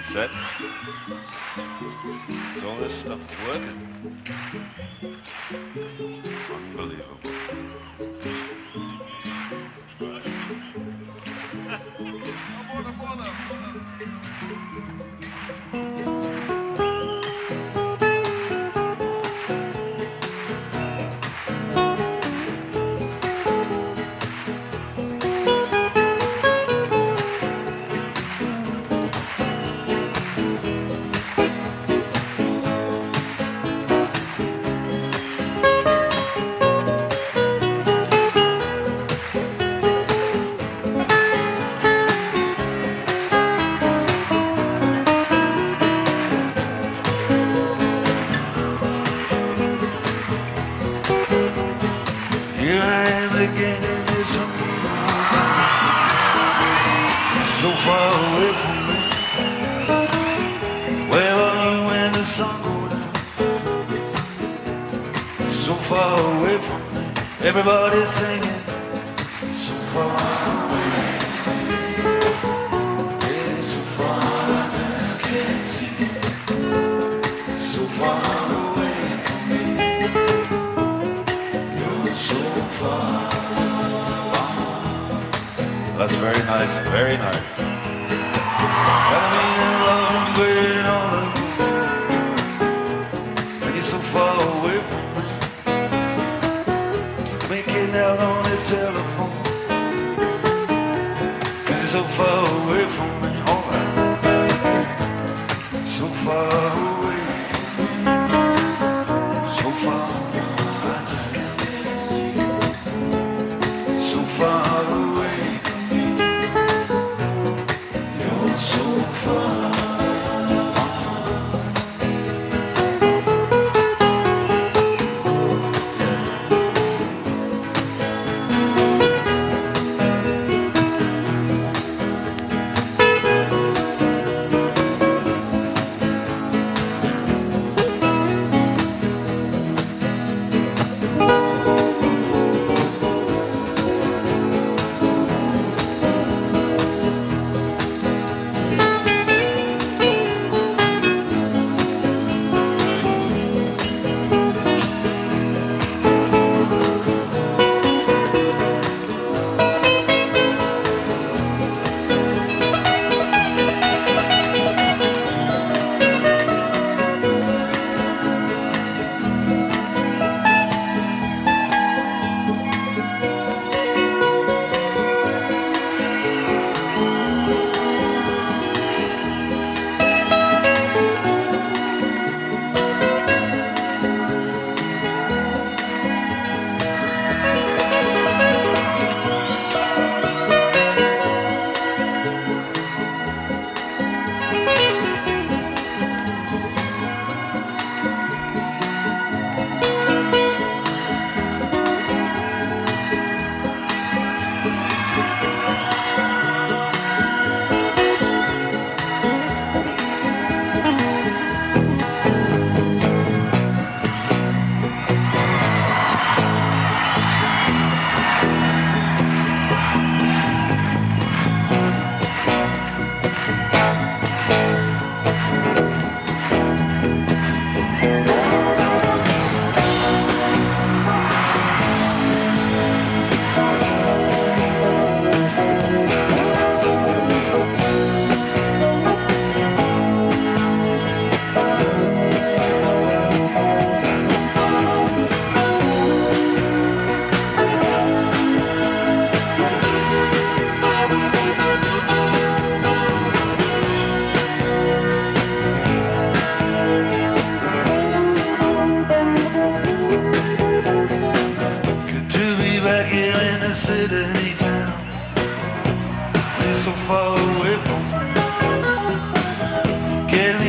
Set. Is all this stuff working? Unbelievable. Here I am again in this unbeatable night. You're so far away from me. Where are you when the sun goes down? You're so far away from me. Everybody's singing. So far away from me. Yeah, so far I just can't see. So far away from me. So far. That's very nice, very nice. And I mean in love and being all alone. And you're so far away from me. Making out on the telephone. 'Cause you're so far away from me. Alright. So far away from me. So far. I just can't. So far away from me. You're so far. get me